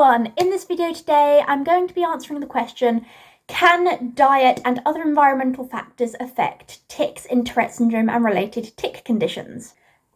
everyone! In this video today, I'm going to be answering the question, can diet and other environmental factors affect tics in Tourette syndrome and related tic conditions?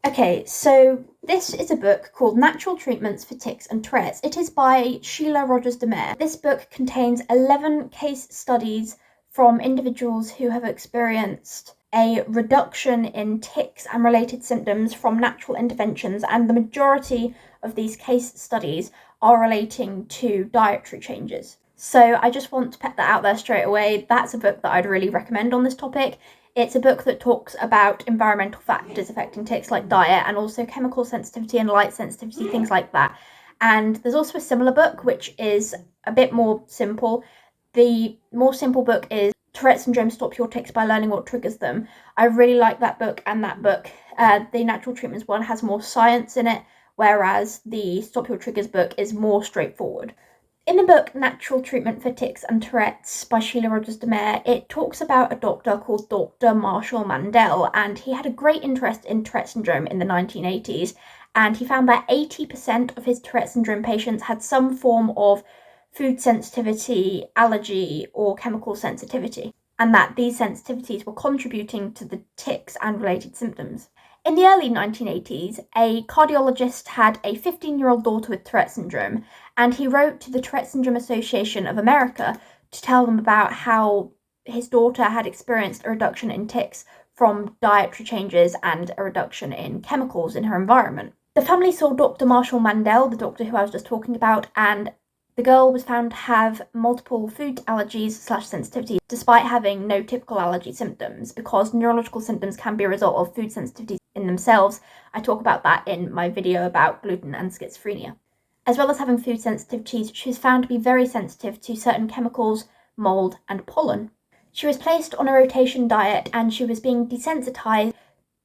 Okay, so this is a book called Natural Treatments for Tics and Tourette's. It is by Gilles de Mer. This book contains 11 case studies from individuals who have experienced a reduction in tics and related symptoms from natural interventions, and the majority of these case studies are relating to dietary changes. So I just want to put that out there straight away. That's a book that I'd really recommend on this topic. It's a book that talks about environmental factors affecting tics like diet and also chemical sensitivity and light sensitivity, things like that. And there's also a similar book which is a bit more simple. The more simple book is Tourette Syndrome, Stop Your Tics by Learning What Triggers Them. I really like that book, and that book, the Natural Treatments one, has more science in it, whereas the Stop Your Triggers book is more straightforward. In the book Natural Treatment for Tics and Tourette's by Gilles de Mer, it talks about a doctor called Dr. Marshall Mandel, and he had a great interest in Tourette syndrome in the 1980s, and he found that 80% of his Tourette syndrome patients had some form of food sensitivity, allergy, or chemical sensitivity, and that these sensitivities were contributing to the tics and related symptoms. In the early 1980s, a cardiologist had a 15-year-old daughter with Tourette syndrome, and he wrote to the Tourette Syndrome Association of America to tell them about how his daughter had experienced a reduction in tics from dietary changes and a reduction in chemicals in her environment. The family saw Dr. Marshall Mandel, the doctor who I was just talking about, and the girl was found to have multiple food allergies/sensitivities despite having no typical allergy symptoms, because neurological symptoms can be a result of food sensitivities in themselves. I talk about that in my video about gluten and schizophrenia. As well as having food sensitivities, she was found to be very sensitive to certain chemicals, mold, and pollen. She was placed on a rotation diet and she was being desensitized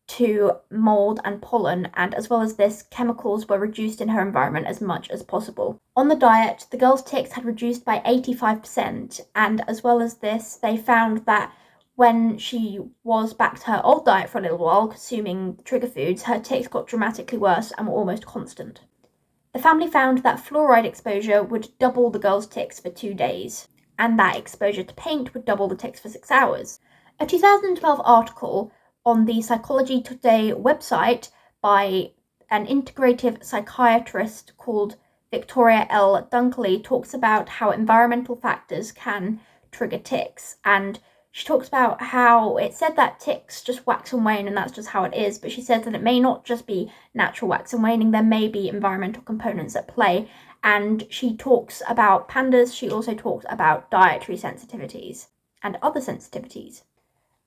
to mold and pollen, and as well as this, chemicals were reduced in her environment as much as possible. On the diet, the girl's tics had reduced by 85%, and as well as this, they found that when she was back to her old diet for a little while, consuming trigger foods, her tics got dramatically worse and were almost constant. The family found that fluoride exposure would double the girl's tics for 2 days, and that exposure to paint would double the tics for 6 hours. A 2012 article on the Psychology Today website by an integrative psychiatrist called Victoria L. Dunkley talks about how environmental factors can trigger tics, and she talks about how it said that tics just wax and wane and that's just how it is, but she says that it may not just be natural wax and waning, there may be environmental components at play. And she talks about PANDAS, she also talks about dietary sensitivities and other sensitivities.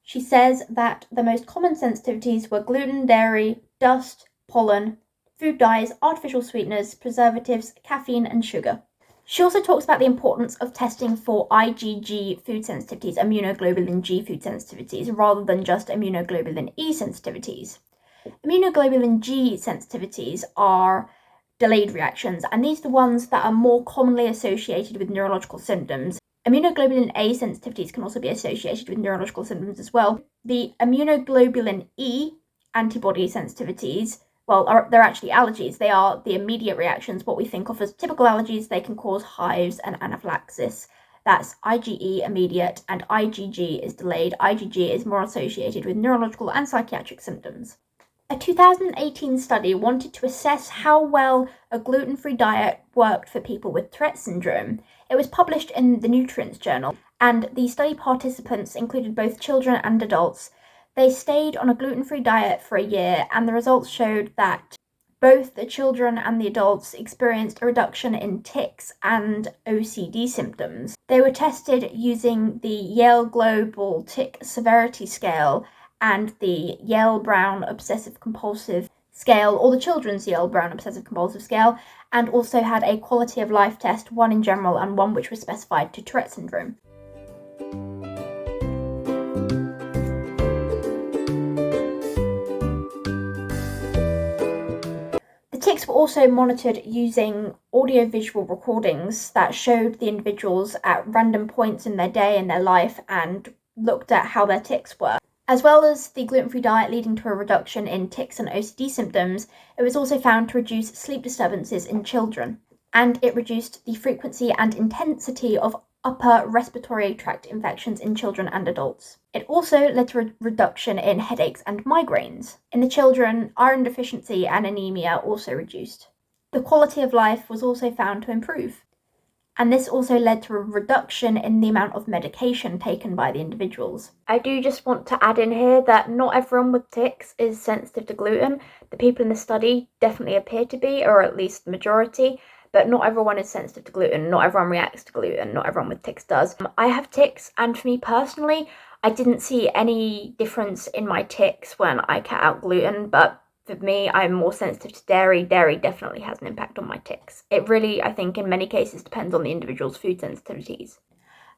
She says that the most common sensitivities were gluten, dairy, dust, pollen, food dyes, artificial sweeteners, preservatives, caffeine, and sugar. She also talks about the importance of testing for IgG food sensitivities, immunoglobulin G food sensitivities, rather than just immunoglobulin E sensitivities. Immunoglobulin G sensitivities are delayed reactions, and these are the ones that are more commonly associated with neurological symptoms. Immunoglobulin A sensitivities can also be associated with neurological symptoms as well. The immunoglobulin E antibody sensitivities, well, they're actually allergies. They are the immediate reactions, what we think of as typical allergies. They can cause hives and anaphylaxis. That's IgE immediate, and IgG is delayed. IgG is more associated with neurological and psychiatric symptoms. A 2018 study wanted to assess how well a gluten-free diet worked for people with Tourette syndrome. It was published in the Nutrients Journal, and the study participants included both children and adults. They stayed on a gluten-free diet for a year, and the results showed that both the children and the adults experienced a reduction in tics and OCD symptoms. They were tested using the Yale Global Tic Severity Scale and the Yale Brown Obsessive Compulsive Scale, or the Children's Yale Brown Obsessive Compulsive Scale, and also had a quality of life test, one in general and one which was specified to Tourette syndrome. The tics were also monitored using audiovisual recordings that showed the individuals at random points in their day and their life and looked at how their tics were. As well as the gluten-free diet leading to a reduction in tics and OCD symptoms, it was also found to reduce sleep disturbances in children. and it reduced the frequency and intensity of upper respiratory tract infections in children and adults. It also led to a reduction in headaches and migraines. In the children, iron deficiency and anemia also reduced. The quality of life was also found to improve, and this also led to a reduction in the amount of medication taken by the individuals. I do just want to add in here that not everyone with tics is sensitive to gluten. The people in the study definitely appear to be, or at least the majority, but not everyone is sensitive to gluten, not everyone reacts to gluten, not everyone with tics does. I have tics, and for me personally, I didn't see any difference in my tics when I cut out gluten, but for me, I'm more sensitive to dairy. Dairy definitely has an impact on my tics. It really, I think, in many cases depends on the individual's food sensitivities.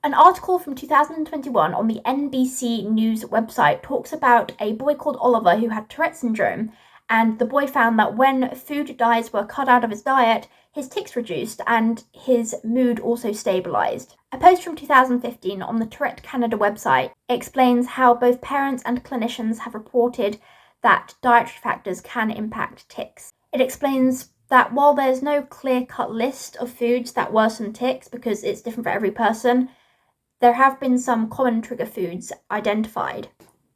An article from 2021 on the NBC News website talks about a boy called Oliver who had Tourette syndrome, and the boy found that when food dyes were cut out of his diet, his tics reduced and his mood also stabilised. A post from 2015 on the Tourette Canada website explains how both parents and clinicians have reported that dietary factors can impact tics. It explains that while there's no clear-cut list of foods that worsen tics because it's different for every person, there have been some common trigger foods identified.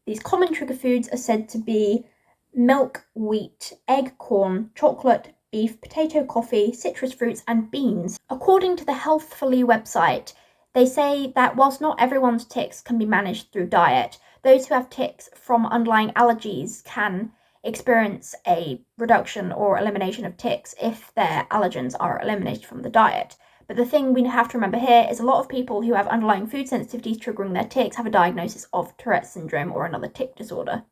These common trigger foods are said to be milk, wheat, egg, corn, chocolate, beef, potato, coffee, citrus fruits, and beans. According to the Healthfully website, they say that whilst not everyone's tics can be managed through diet, those who have tics from underlying allergies can experience a reduction or elimination of tics if their allergens are eliminated from the diet. But the thing we have to remember here is a lot of people who have underlying food sensitivities triggering their tics have a diagnosis of Tourette syndrome or another tic disorder,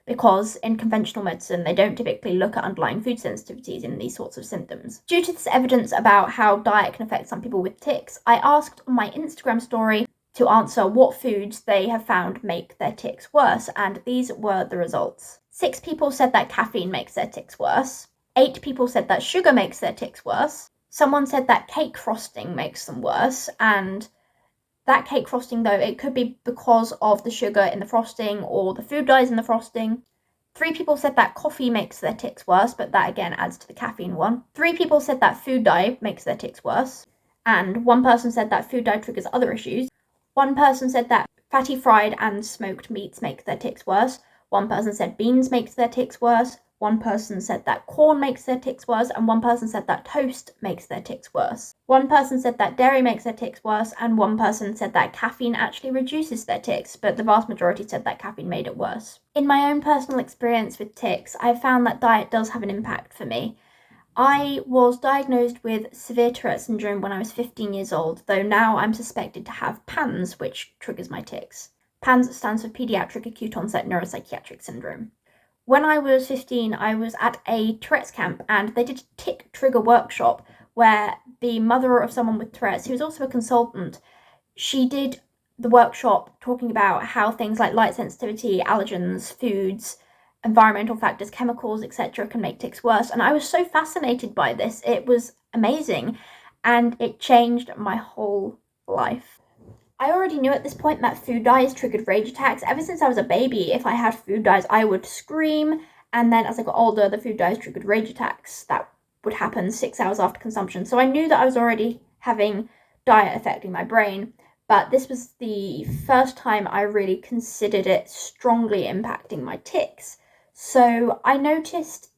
because in conventional medicine, they don't typically look at underlying food sensitivities in these sorts of symptoms. Due to this evidence about how diet can affect some people with tics, I asked on my Instagram story to answer what foods they have found make their tics worse, and these were the results. 6 people said that caffeine makes their tics worse. 8 people said that sugar makes their tics worse. Someone said that cake frosting makes them worse, and that cake frosting, though, it could be because of the sugar in the frosting or the food dyes in the frosting. 3 people said that coffee makes their tics worse, but that again adds to the caffeine one. 3 people said that food dye makes their tics worse, and 1 person said that food dye triggers other issues. 1 person said that fatty fried and smoked meats make their tics worse. 1 person said beans makes their tics worse. 1 person said that corn makes their tics worse, and 1 person said that toast makes their tics worse. 1 person said that dairy makes their tics worse, and 1 person said that caffeine actually reduces their tics, but the vast majority said that caffeine made it worse. In my own personal experience with tics, I've found that diet does have an impact for me. I was diagnosed with severe Tourette syndrome when I was 15 years old, though now I'm suspected to have PANDS, which triggers my tics. PANDS stands for Pediatric Acute Onset Neuropsychiatric Syndrome. When I was 15, I was at a Tourette's camp, and they did a tic trigger workshop where the mother of someone with Tourette's, who was also a consultant, she did the workshop talking about how things like light sensitivity, allergens, foods, environmental factors, chemicals, etc. can make tics worse. And I was so fascinated by this. It was amazing, and it changed my whole life. I already knew at this point that food dyes triggered rage attacks. Ever since I was a baby, if I had food dyes, I would scream, and then as I got older, the food dyes triggered rage attacks. That would happen 6 hours after consumption. So I knew that I was already having diet affecting my brain, but this was the first time I really considered it strongly impacting my tics. So I noticed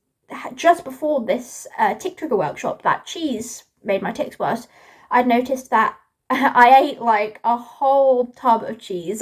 just before this tic trigger workshop that cheese made my tics worse. I'd noticed that I ate like a whole tub of cheese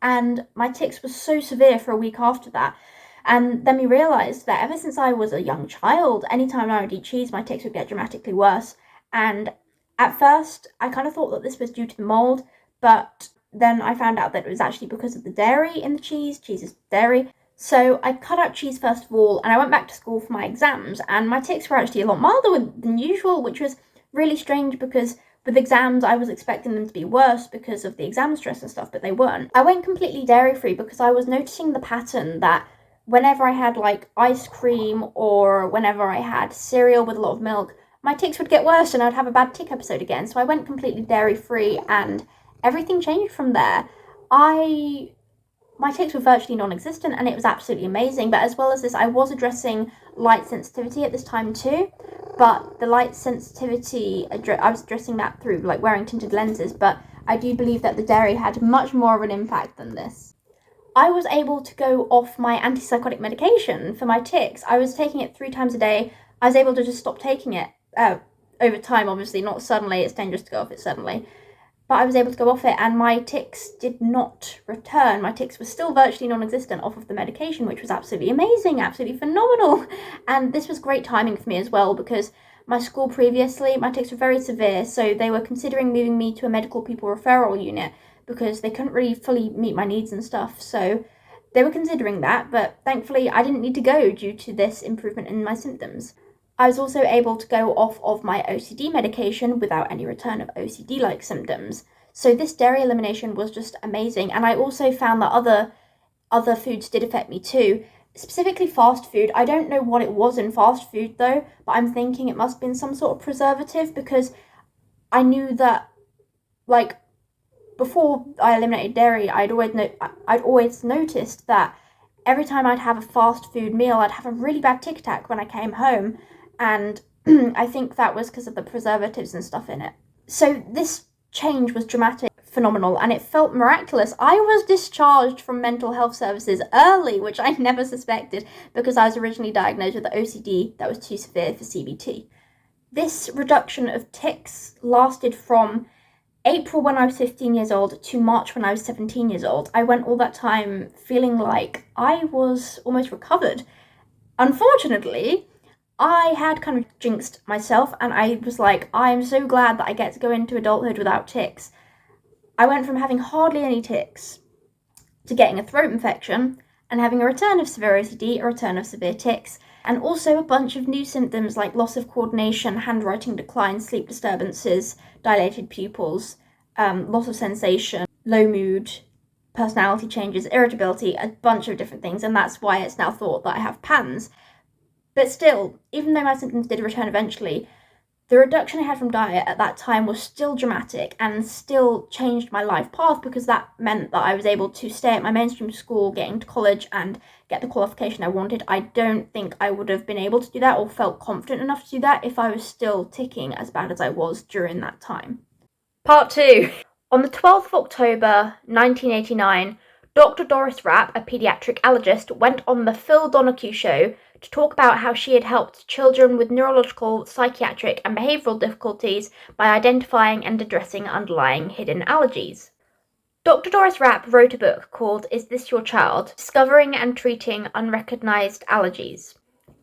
and my tics were so severe for a week after that. And then we realised that ever since I was a young child, anytime I would eat cheese, my tics would get dramatically worse. And at first, I kind of thought that this was due to the mould, but then I found out that it was actually because of the dairy in the cheese. Cheese is dairy. So I cut out cheese first of all, and I went back to school for my exams, and my tics were actually a lot milder than usual, which was really strange because with exams, I was expecting them to be worse because of the exam stress and stuff, but they weren't. I went completely dairy-free because I was noticing the pattern that whenever I had like ice cream or whenever I had cereal with a lot of milk, my tics would get worse and I'd have a bad tic episode again. So I went completely dairy-free and everything changed from there. My tics were virtually non-existent and it was absolutely amazing. But as well as this, I was addressing light sensitivity at this time too. but the light sensitivity, I was addressing that through like wearing tinted lenses, but I do believe that the dairy had much more of an impact than this. I was able to go off my antipsychotic medication for my tics. I was taking it 3 times a day. I was able to just stop taking it over time, obviously, not suddenly. It's dangerous to go off it suddenly. But I was able to go off it, and my tics did not return. My tics were still virtually non-existent off of the medication, which was absolutely amazing, absolutely phenomenal. And this was great timing for me as well, because my school previously, my tics were very severe, so they were considering moving me to a medical people referral unit because they couldn't really fully meet my needs and stuff. So they were considering that, but thankfully I didn't need to go due to this improvement in my symptoms. I was also able to go off of my OCD medication without any return of OCD-like symptoms. So this dairy elimination was just amazing. And I also found that other foods did affect me too. Specifically fast food. I don't know what it was in fast food though, but I'm thinking it must have been some sort of preservative, because I knew that, like, before I eliminated dairy, I'd always noticed that every time I'd have a fast food meal, I'd have a really bad tic tac when I came home. And I think that was because of the preservatives and stuff in it. So this change was dramatic, phenomenal, and it felt miraculous. I was discharged from mental health services early, which I never suspected, because I was originally diagnosed with OCD that was too severe for CBT. This reduction of tics lasted from April when I was 15 years old to March when I was 17 years old. I went all that time feeling like I was almost recovered. Unfortunately, I had kind of jinxed myself, and I was like, I'm so glad that I get to go into adulthood without tics. I went from having hardly any tics to getting a throat infection and having a return of severe OCD, a return of severe tics, and also a bunch of new symptoms like loss of coordination, handwriting decline, sleep disturbances, dilated pupils, loss of sensation, low mood, personality changes, irritability, a bunch of different things, and that's why it's now thought that I have PANDAS. But still, even though my symptoms did return eventually, the reduction I had from diet at that time was still dramatic and still changed my life path, because that meant that I was able to stay at my mainstream school, get into college, and get the qualification I wanted. I don't think I would have been able to do that or felt confident enough to do that if I was still ticking as bad as I was during that time. Part 2. On the 12th of October 1989, Dr. Doris Rapp, a paediatric allergist, went on the Phil Donahue show to talk about how she had helped children with neurological, psychiatric, and behavioural difficulties by identifying and addressing underlying hidden allergies. Dr. Doris Rapp wrote a book called Is This Your Child? Discovering and Treating Unrecognised Allergies.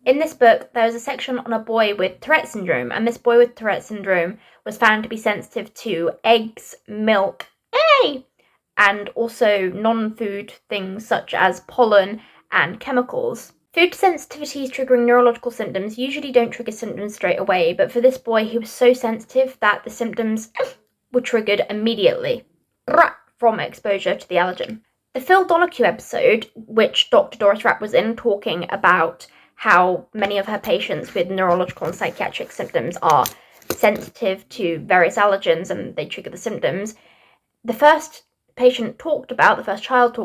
In this book, there was a section on a boy with Tourette syndrome, and this boy with Tourette syndrome was found to be sensitive to eggs, milk, and also non-food things such as pollen and chemicals. Food sensitivities triggering neurological symptoms usually don't trigger symptoms straight away, but for this boy, he was so sensitive that the symptoms were triggered immediately from exposure to the allergen. The Phil Donahue episode, which Dr. Doris Rapp was in, talking about how many of her patients with neurological and psychiatric symptoms are sensitive to various allergens and they trigger the symptoms, the first child talked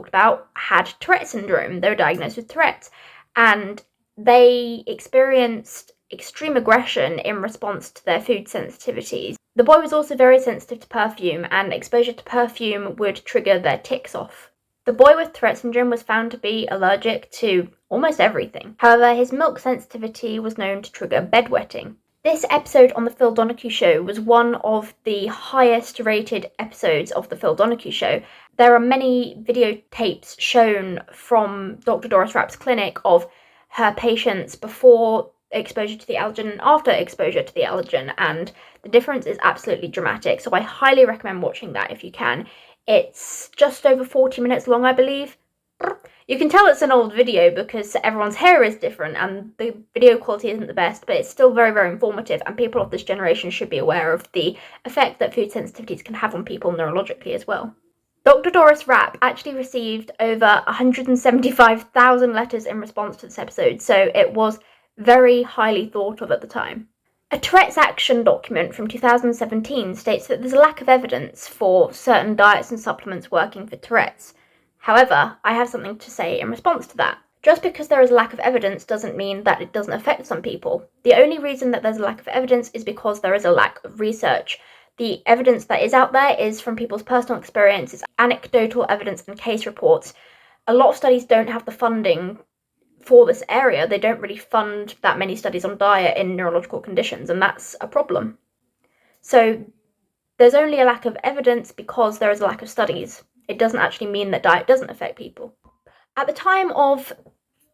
about had Tourette syndrome. They were diagnosed with Tourette's, and they experienced extreme aggression in response to their food sensitivities. The boy was also very sensitive to perfume, and exposure to perfume would trigger their tics off. The boy with Tourette syndrome was found to be allergic to almost everything. However, his milk sensitivity was known to trigger bedwetting. This episode on the Phil Donahue show was one of the highest rated episodes of the Phil Donahue show. There are many videotapes shown from Dr. Doris Rapp's clinic of her patients before exposure to the allergen and after exposure to the allergen, and the difference is absolutely dramatic. So I highly recommend watching that if you can. It's just over 40 minutes long, I believe. You can tell it's an old video because everyone's hair is different and the video quality isn't the best, but it's still very, very informative, and people of this generation should be aware of the effect that food sensitivities can have on people neurologically as well. Dr. Doris Rapp actually received over 175,000 letters in response to this episode, so it was very highly thought of at the time. A Tourette's Action document from 2017 states that there's a lack of evidence for certain diets and supplements working for Tourette's. However, I have something to say in response to that. Just because there is a lack of evidence doesn't mean that it doesn't affect some people. The only reason that there's a lack of evidence is because there is a lack of research. The evidence that is out there is from people's personal experiences, anecdotal evidence and case reports. A lot of studies don't have the funding for this area. They don't really fund that many studies on diet in neurological conditions, and that's a problem. So there's only a lack of evidence because there is a lack of studies. It doesn't actually mean that diet doesn't affect people. At the time of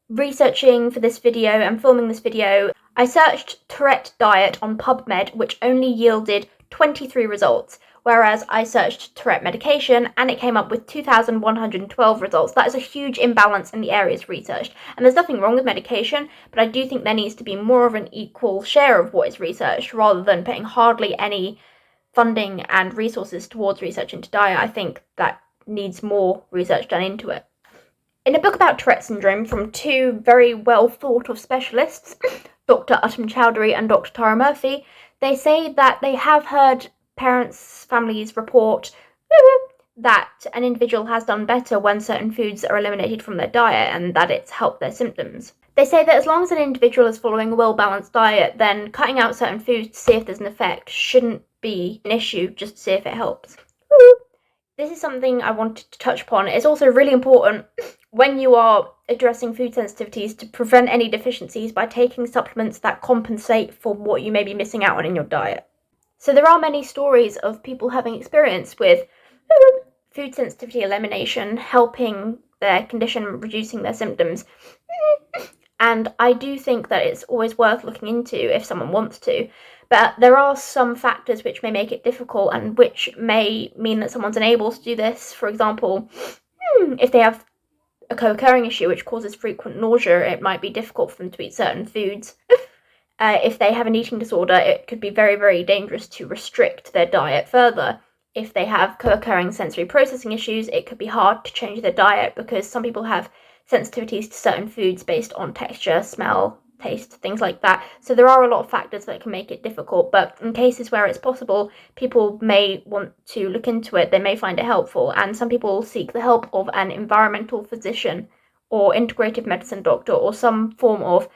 researching for this video and filming this video, I searched Tourette diet on PubMed, which only yielded 23 results, whereas I searched Tourette medication and it came up with 2,112 results. That is a huge imbalance in the areas researched. And there's nothing wrong with medication, but I do think there needs to be more of an equal share of what is researched rather than putting hardly any funding and resources towards research into diet. I think that needs more research done into it. In a book about Tourette syndrome from two very well thought of specialists, Dr. Uttam Chowdhury and Dr. Tara Murphy, they say that they have heard parents, families report that an individual has done better when certain foods are eliminated from their diet and that it's helped their symptoms. They say that as long as an individual is following a well-balanced diet, then cutting out certain foods to see if there's an effect shouldn't be an issue, just to see if it helps. This is something I wanted to touch upon. It's also really important when you are addressing food sensitivities to prevent any deficiencies by taking supplements that compensate for what you may be missing out on in your diet. So there are many stories of people having experience with food sensitivity elimination, helping their condition, reducing their symptoms. And I do think that it's always worth looking into if someone wants to. But there are some factors which may make it difficult and which may mean that someone's unable to do this. For example, if they have a co-occurring issue which causes frequent nausea, it might be difficult for them to eat certain foods. If they have an eating disorder, it could be very, very dangerous to restrict their diet further. If they have co-occurring sensory processing issues, it could be hard to change their diet because some people have sensitivities to certain foods based on texture, smell, taste, things like that. So there are a lot of factors that can make it difficult, but in cases where it's possible, people may want to look into it, they may find it helpful, and some people seek the help of an environmental physician or integrative medicine doctor or some form of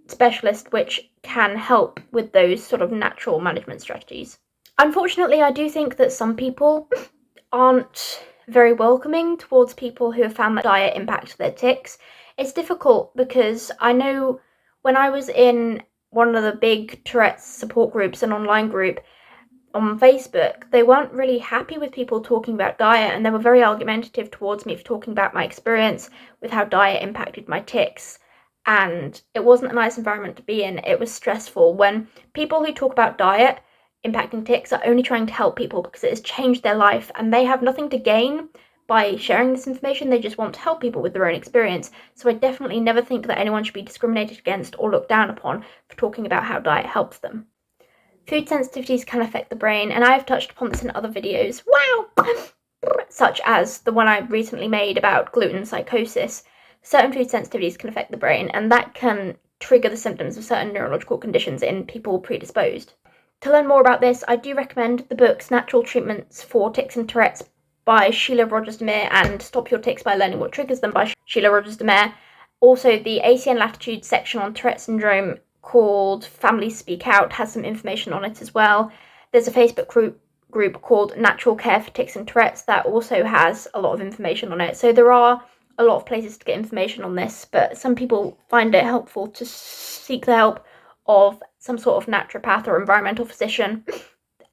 specialist which can help with those sort of natural management strategies. Unfortunately, I do think that some people aren't very welcoming towards people who have found that diet impacts their tics. It's difficult because I know when I was in one of the big Tourette's support groups, an online group on Facebook, they weren't really happy with people talking about diet, and they were very argumentative towards me for talking about my experience with how diet impacted my tics. And it wasn't a nice environment to be in. It was stressful when people who talk about diet impacting tics are only trying to help people because it has changed their life and they have nothing to gain by sharing this information. They just want to help people with their own experience. So I definitely never think that anyone should be discriminated against or looked down upon for talking about how diet helps them. Food sensitivities can affect the brain, and I've touched upon this in other videos, such as the one I recently made about gluten psychosis. Certain food sensitivities can affect the brain, and that can trigger the symptoms of certain neurological conditions in people predisposed. To learn more about this, I do recommend the books Natural Treatments for Tics and Tourette's by Sheila Rogers-Demire and Stop Your Tics by Learning What Triggers Them by Sheila Rogers-Demire. Also, the ACN Latitude section on Tourette syndrome called Families Speak Out has some information on it as well. There's a Facebook group called Natural Care for Tics and Tourette's that also has a lot of information on it. So there are a lot of places to get information on this, but some people find it helpful to seek the help of some sort of naturopath or environmental physician,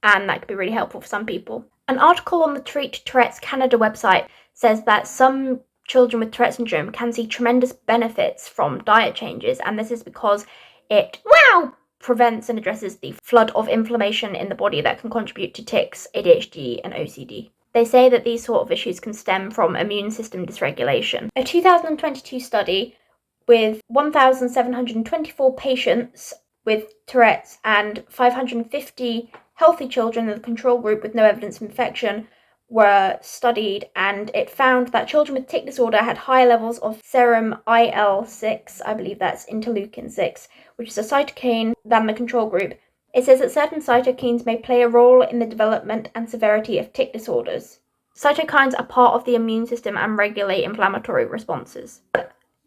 and that could be really helpful for some people. An article on the Treat Tourette's Canada website says that some children with Tourette syndrome can see tremendous benefits from diet changes, and this is because it prevents and addresses the flood of inflammation in the body that can contribute to tics, ADHD, and OCD. They say that these sort of issues can stem from immune system dysregulation. A 2022 study with 1,724 patients with Tourette's and 550 healthy children in the control group with no evidence of infection were studied, and it found that children with tic disorder had higher levels of serum IL-6, I believe that's interleukin-6, which is a cytokine, than the control group. It says that certain cytokines may play a role in the development and severity of tic disorders. Cytokines are part of the immune system and regulate inflammatory responses.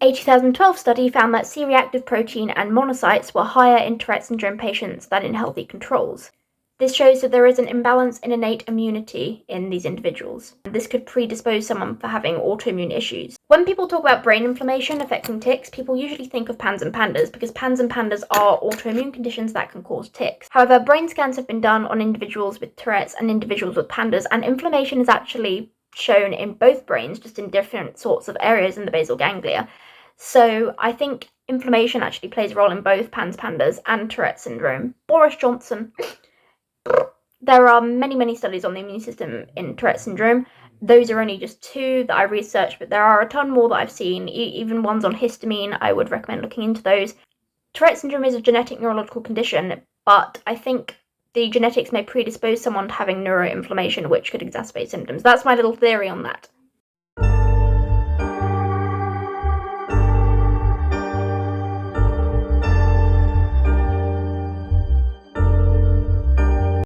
A 2012 study found that C-reactive protein and monocytes were higher in Tourette syndrome patients than in healthy controls. This shows that there is an imbalance in innate immunity in these individuals. This could predispose someone for having autoimmune issues. When people talk about brain inflammation affecting tics, people usually think of PANS and PANDAS because PANS and PANDAS are autoimmune conditions that can cause tics. However, brain scans have been done on individuals with Tourette's and individuals with PANDAS, and inflammation is actually shown in both brains, just in different sorts of areas in the basal ganglia. So I think inflammation actually plays a role in both PANS, PANDAS and Tourette syndrome. Boris Johnson. There are many studies on the immune system in Tourette syndrome. Those are only just 2 that I researched, but there are a ton more that I've seen, even ones on histamine. I would recommend looking into those. Tourette syndrome is a genetic neurological condition, but I think the genetics may predispose someone to having neuroinflammation, which could exacerbate symptoms. That's my little theory on that.